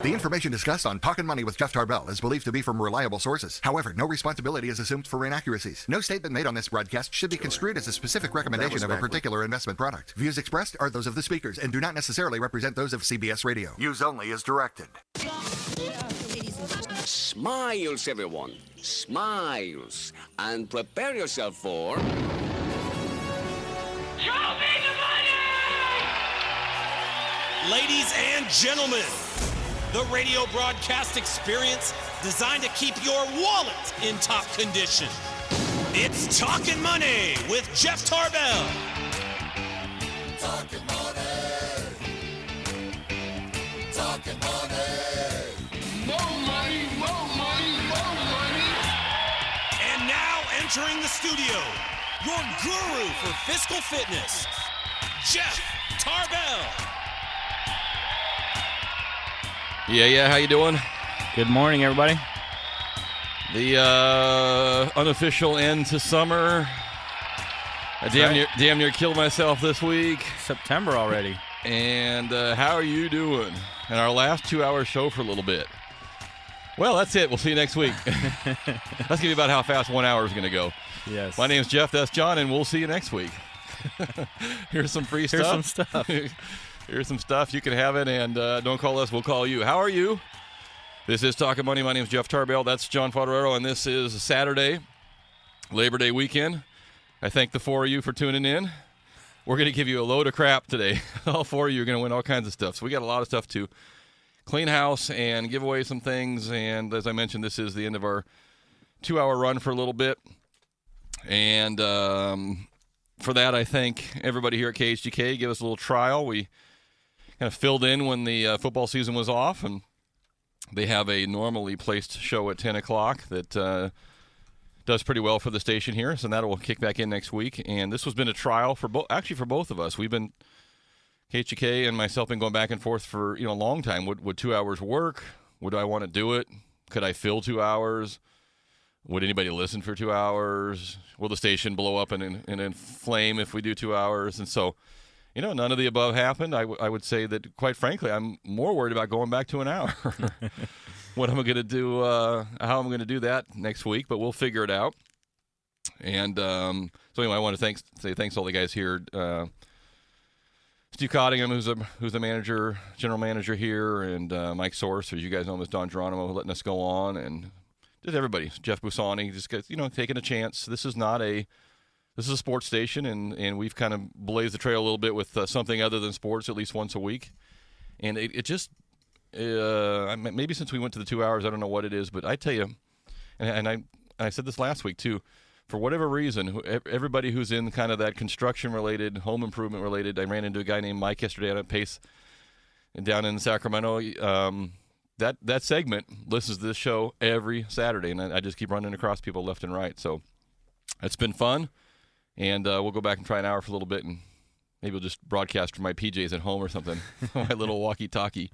The information discussed on Talkin Money with Jeff Tarbell is believed to be from reliable sources. However, no responsibility is assumed for inaccuracies. No statement made on this broadcast should be construed as a specific recommendation of a particular investment product. Views expressed are those of the speakers and do not necessarily represent those of CBS Radio. Use only as directed. Smiles, everyone. Smiles. And prepare yourself for... Show me the money! Ladies and gentlemen, the radio broadcast experience designed to keep your wallet in top condition. It's Talkin Money with Jeff Tarbell. Talkin Money. Talkin Money. More money, more money, more money. And now entering the studio, your guru for fiscal fitness, Jeff Tarbell. Yeah, how you doing? Good morning, everybody. The unofficial end to summer. I damn near killed myself this week. September already. And how are you doing? And our last 2-hour show for a little bit. Well, that's it. We'll see you next week. Let's give you about how fast 1 hour is going to go. Yes. My name's Jeff. That's John, and we'll see you next week. Here's some free stuff. Here's some stuff. Here's some stuff. You can have it, and don't call us. We'll call you. How are you? This is Talkin Money. My name is Jeff Tarbell. That's John Fodorero, and this is Saturday, Labor Day weekend. I thank the four of you for tuning in. We're going to give you a load of crap today. All four of you are going to win all kinds of stuff. So we got a lot of stuff to clean house and give away some things. And as I mentioned, this is the end of our 2-hour run for a little bit. And for that, I thank everybody here at KHGK. Give us a little trial. We kind of filled in when the football season was off, and they have a normally placed show at 10 o'clock that does pretty well for the station here, so that will kick back in next week. And this has been a trial for both of us. We've been, KHGK and myself, been going back and forth for a long time. Would 2 hours work? Would I want to do it? Could I fill 2 hours? Would anybody listen for 2 hours? Will the station blow up and in flame if we do 2 hours? And so, none of the above happened. I would say that, quite frankly, I'm more worried about going back to an hour. What I'm going to do, how I'm going to do that next week, but we'll figure it out. And so anyway, I want to say thanks to all the guys here. Steve Cottingham, who's the manager, general manager here, and Mike Source, who you guys know him as Don Geronimo, letting us go on, and just everybody. Jeff Busani, just taking a chance. This is a sports station, and we've kind of blazed the trail a little bit with something other than sports at least once a week. And it just, maybe since we went to the 2 hours, I don't know what it is, but I tell you, and I said this last week too, for whatever reason, everybody who's in kind of that construction-related, home improvement-related, I ran into a guy named Mike yesterday on a Pace down in Sacramento. That segment listens to this show every Saturday, and I just keep running across people left and right. So it's been fun. And we'll go back and try an hour for a little bit, and maybe we'll just broadcast from my PJs at home or something, my little walkie-talkie.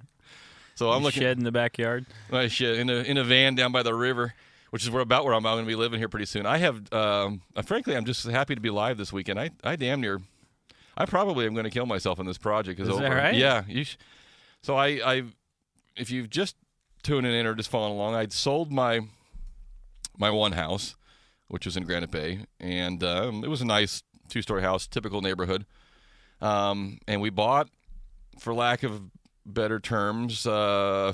So I'm looking shed in the backyard. My shed in a van down by the river, which is where I'm going to be living here pretty soon. I have, frankly, I'm just happy to be live this weekend. I probably am going to kill myself when this project is over. That right? Yeah. So if you've just tuning in or just following along, I'd sold my one house, which was in Granite Bay, and it was a nice 2-story house, typical neighborhood. And we bought, for lack of better terms,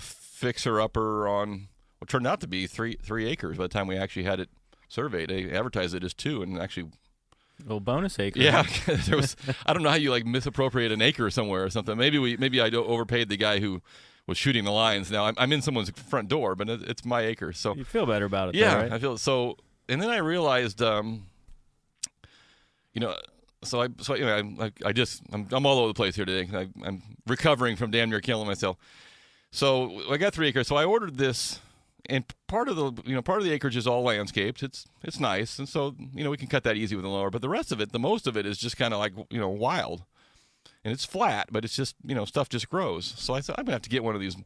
fixer-upper on what turned out to be 3 acres by the time we actually had it surveyed. They advertised it as 2, and actually... A little bonus acre. Yeah, there was. I don't know how you misappropriate an acre somewhere or something. Maybe I overpaid the guy who was shooting the lines. Now I'm in someone's front door, but it's my acre. So you feel better about it. Yeah, though, right? I feel so. And then I realized, I'm all over the place here today. I'm recovering from damn near killing myself. So I got 3 acres. So I ordered this, and part of the acreage is all landscaped. It's nice, and so we can cut that easy with a lower. But the rest of it, the most of it, is just kind of wild, and it's flat, but it's just stuff just grows. So I said I'm gonna have to get one of these. I'm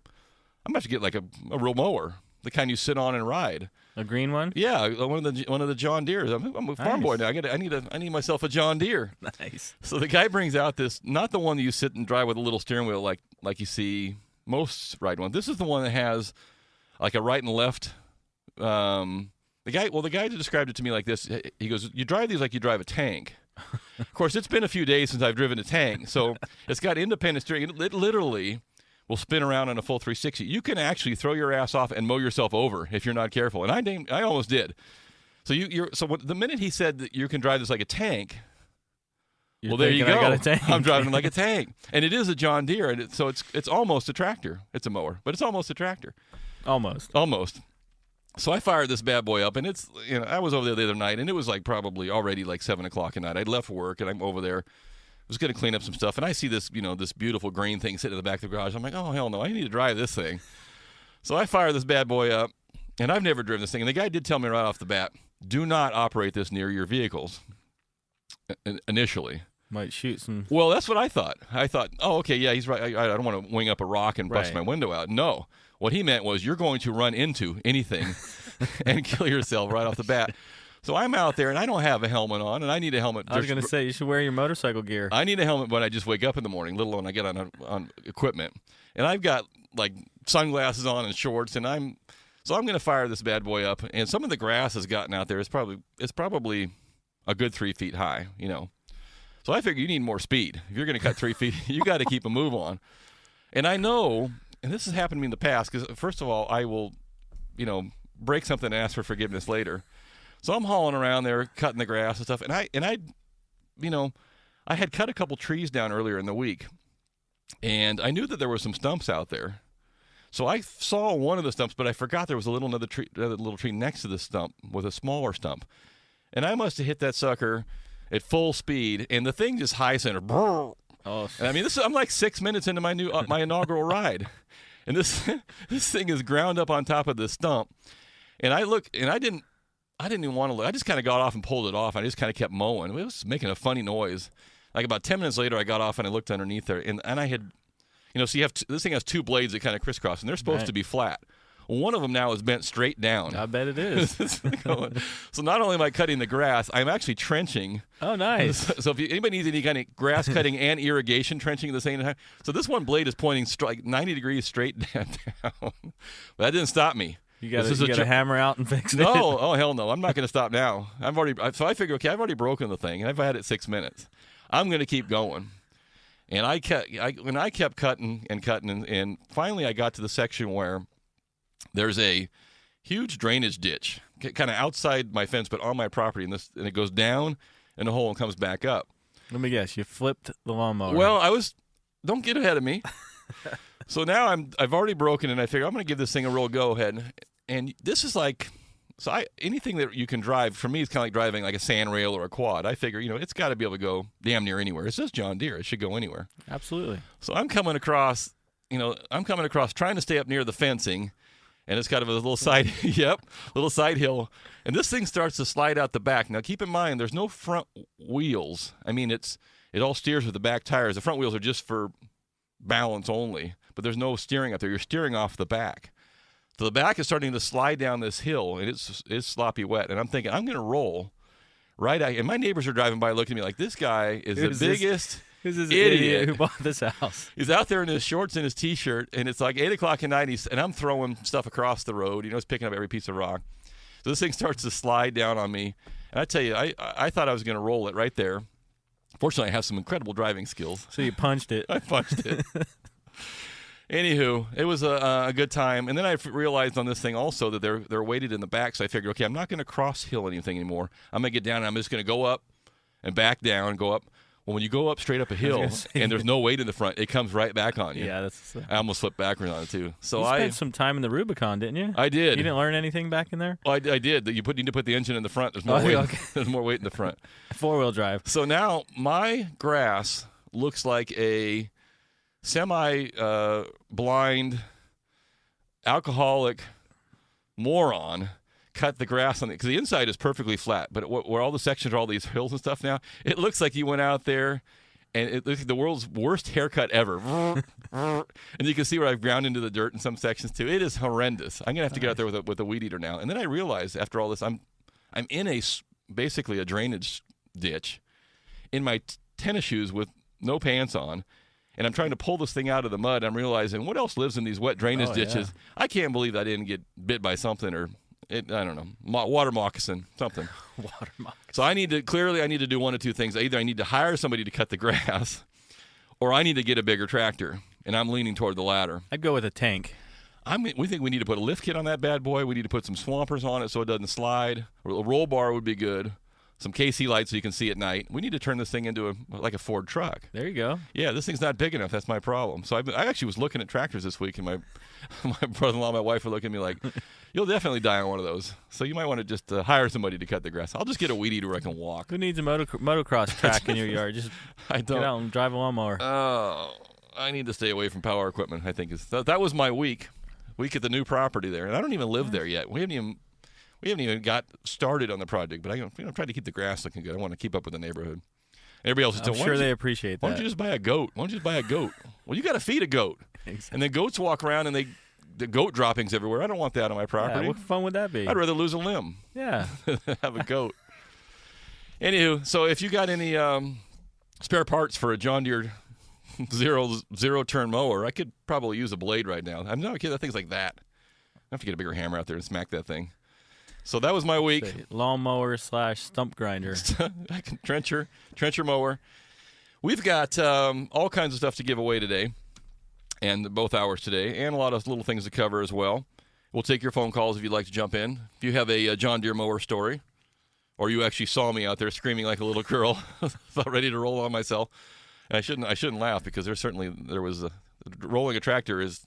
gonna have to get a real mower, the kind you sit on and ride. A green one? Yeah, one of the John Deeres. I'm a farm boy now. I need myself a John Deere. Nice. So the guy brings out this, not the one that you sit and drive with a little steering wheel like you see most ride ones. This is the one that has like a right and left. The guy described it to me like this. He goes, "You drive these like you drive a tank." Of course, it's been a few days since I've driven a tank, so it's got independent steering. It literally will spin around on a full 360. You can actually throw your ass off and mow yourself over if you're not careful, and I almost did. So the minute he said that you can drive this like a tank, You're well, there you thinking go. I got a tank. I'm driving like a tank, and it is a John Deere, and so it's almost a tractor. It's a mower, but it's almost a tractor. Almost. So I fired this bad boy up, and it's, I was over there the other night, and it was like probably already like 7 o'clock at night. I'd left work, and I'm over there. I was going to clean up some stuff, and I see this, this beautiful green thing sitting in the back of the garage. I'm like, oh, hell no, I need to drive this thing. So I fire this bad boy up, and I've never driven this thing. And the guy did tell me right off the bat, do not operate this near your vehicles initially. Might shoot some. Well, that's what I thought. I thought, oh, okay, yeah, he's right. I don't want to wing up a rock and bust Right. my window out. No. What he meant was you're going to run into anything and kill yourself right off the bat. So I'm out there, and I don't have a helmet on, and I need a helmet. I was going to say, you should wear your motorcycle gear. I need a helmet when I just wake up in the morning, let alone I get on equipment. And I've got, like, sunglasses on and shorts, and I'm going to fire this bad boy up. And some of the grass has gotten out there. It's probably a good 3 feet high, So I figure you need more speed. If you're going to cut 3 feet, you got to keep a move on. And I know, and this has happened to me in the past, because first of all, I will, break something and ask for forgiveness later. So I'm hauling around there, cutting the grass and stuff, and I had cut a couple trees down earlier in the week, and I knew that there were some stumps out there. So I saw one of the stumps, but I forgot there was another little tree next to the stump with a smaller stump, and I must have hit that sucker at full speed, and the thing just high center. Oh, And I mean, I'm like 6 minutes into my inaugural ride, and this thing is ground up on top of this stump, and I look, and I didn't even want to look. I just kind of got off and pulled it off. I just kind of kept mowing. It was making a funny noise. Like about 10 minutes later, I got off and I looked underneath there, and I had, so you have this thing has two blades that kind of crisscross, and they're supposed to be flat. Well, one of them now is bent straight down. I bet it is. So not only am I cutting the grass, I'm actually trenching. Oh, nice. So if anybody needs any kind of grass cutting and irrigation trenching at the same time, so this one blade is pointing like 90 degrees straight down. But that didn't stop me. You got to hammer out and fix it. No, oh hell no! I'm not going to stop now. So I figure, okay, I've already broken the thing, and I've had it 6 minutes. I'm going to keep going, and I kept cutting and cutting, and finally I got to the section where there's a huge drainage ditch, kind of outside my fence, but on my property, and it goes down in a hole and comes back up. Let me guess, you flipped the lawnmower. Well, don't get ahead of me. So now I've already broken, and I figure I'm going to give this thing a real go ahead. And this is like, anything that you can drive, for me, it's kind of like driving like a sand rail or a quad. I figure, it's got to be able to go damn near anywhere. It says John Deere. It should go anywhere. Absolutely. So I'm coming across trying to stay up near the fencing, and it's kind of a little side, little side hill. And this thing starts to slide out the back. Now, keep in mind, there's no front wheels. I mean, it all steers with the back tires. The front wheels are just for balance only, but there's no steering up there. You're steering off the back. So the back is starting to slide down this hill, and it's sloppy wet. And I'm thinking, I'm going to roll right out. And my neighbors are driving by looking at me like, this guy is the biggest Who's this idiot who bought this house? He's out there in his shorts and his T-shirt, and it's like 8 o'clock at night, and I'm throwing stuff across the road. He's picking up every piece of rock. So this thing starts to slide down on me. And I tell you, I thought I was going to roll it right there. Fortunately, I have some incredible driving skills. So you punched it. I punched it. Anywho, it was a good time. And then I realized on this thing also that they're weighted in the back, so I figured, okay, I'm not going to cross-hill anything anymore. I'm going to get down, and I'm just going to go up and back down, go up. Well, when you go up straight up a hill and there's no weight in the front, it comes right back on you. Yeah, I almost flipped backwards on it, too. So you spent some time in the Rubicon, didn't you? I did. You didn't learn anything back in there? Well, I did. You need to put the engine in the front. There's more weight. Okay. There's more weight in the front. 4-wheel drive. So now my grass looks like a semi-blind, alcoholic moron cut the grass on it, because the inside is perfectly flat, but where all the sections are all these hills and stuff now, it looks like you went out there and it looks like the world's worst haircut ever. And you can see where I've ground into the dirt in some sections too. It is horrendous. I'm gonna have to get out there with a weed eater now. And then I realized after all this, I'm in basically a drainage ditch in my tennis shoes with no pants on, and I'm trying to pull this thing out of the mud. I'm realizing what else lives in these wet drainage ditches. I can't believe I didn't get bit by something or I don't know, water moccasin, something. Water moccasin. So I need to do one of two things. Either I need to hire somebody to cut the grass, or I need to get a bigger tractor, and I'm leaning toward the latter. I'd go with a tank. We think we need to put a lift kit on that bad boy. We need to put some swampers on it so it doesn't slide. A roll bar would be good. Some KC lights so you can see at night. We need to turn this thing into like a Ford truck. There you go. Yeah, this thing's not big enough. That's my problem. So I actually was looking at tractors this week, and my brother-in-law and my wife were looking at me like, you'll definitely die on one of those. So you might want to just hire somebody to cut the grass. I'll just get a weed eater where I can walk. Who needs a motocross track in your yard? Just get out and drive a lawnmower. Oh, I need to stay away from power equipment, I think. That was my week at the new property there. And I don't even live there yet. We haven't even got started on the project, but I'm trying to keep the grass looking good. I want to keep up with the neighborhood. Everybody else is I'm sure they appreciate that. Why don't you just buy a goat? Well, you got to feed a goat. Exactly. And then goats walk around and the goat droppings everywhere. I don't want that on my property. Yeah, what fun would that be? I'd rather lose a limb. Yeah. than have a goat. Anywho, so if you got any spare parts for a John Deere zero turn mower, I could probably use a blade right now. I'm not kidding. That thing's like that. I have to get a bigger hammer out there and smack that thing. So that was my week. Lawnmower / stump grinder. trencher mower. We've got all kinds of stuff to give away today, and both hours today, and a lot of little things to cover as well. We'll take your phone calls if you'd like to jump in. If you have a John Deere mower story, or you actually saw me out there screaming like a little girl, about ready to roll on myself. And I shouldn't laugh because there was rolling a tractor has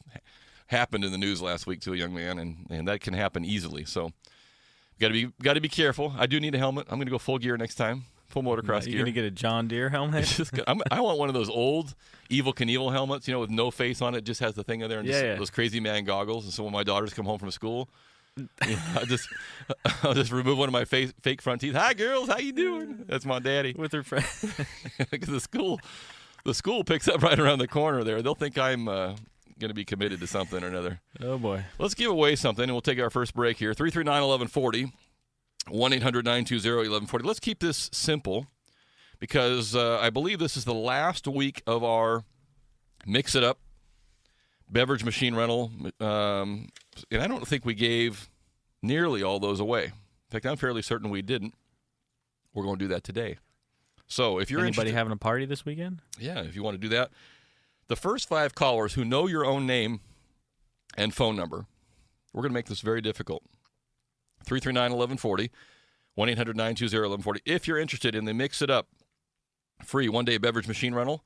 happened in the news last week to a young man, and that can happen easily. So got to be careful. I do need a helmet. I'm going to go full gear next time, full motocross gear. You're going to get a John Deere helmet? I want one of those old Evel Knievel helmets, with no face on it, just has the thing in there, and those crazy man goggles. And so when my daughters come home from school, I'll just remove one of my fake front teeth. Hi, girls, how you doing? That's my daddy. With her friend. Because the school picks up right around the corner there. They'll think I'm going to be committed to something or another. Oh, boy. Let's give away something, and we'll take our first break here. 339-1140, 1-800-920-1140. Let's keep this simple because I believe this is the last week of our Mix It Up beverage machine rental, and I don't think we gave nearly all those away. In fact, I'm fairly certain we didn't. We're going to do that today. So if you're Anybody having a party this weekend? Yeah, if you want to do that. The first 5 callers who know your own name and phone number, we're going to make this very difficult. 339-1140, 1-800-920-1140. If you're interested in the Mix It Up free one-day beverage machine rental,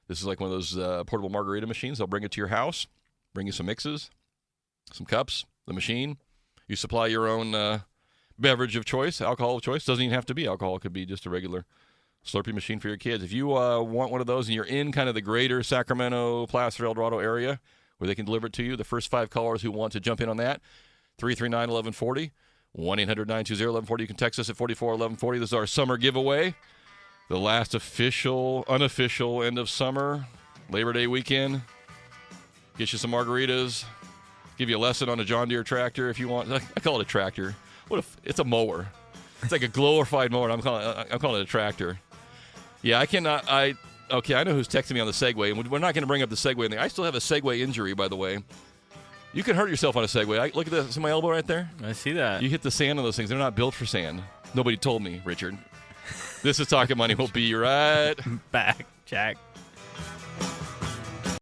this is like one of those portable margarita machines. They'll bring it to your house, bring you some mixes, some cups, the machine. You supply your own beverage of choice, alcohol of choice. Doesn't even have to be alcohol. It could be just a regular Slurpee machine for your kids. If you want one of those and you're in kind of the greater Sacramento, Placer, El Dorado area where they can deliver it to you, the first 5 callers who want to jump in on that, 339-1140, 1-800-920-1140. You can text us at 44-1140. This is our summer giveaway. The last unofficial end of summer, Labor Day weekend. Get you some margaritas. Give you a lesson on a John Deere tractor if you want. I call it a tractor. What if it's a mower? It's like a glorified mower. I'm calling it a tractor. Yeah, I cannot. Okay, I know who's texting me on the Segway, and we're not going to bring up the Segway thing. I still have a Segway injury, by the way. You can hurt yourself on a Segway. Look at this. See my elbow right there? I see that. You hit the sand on those things. They're not built for sand. Nobody told me, Richard. This is Talkin Money. We'll be right back, Jack.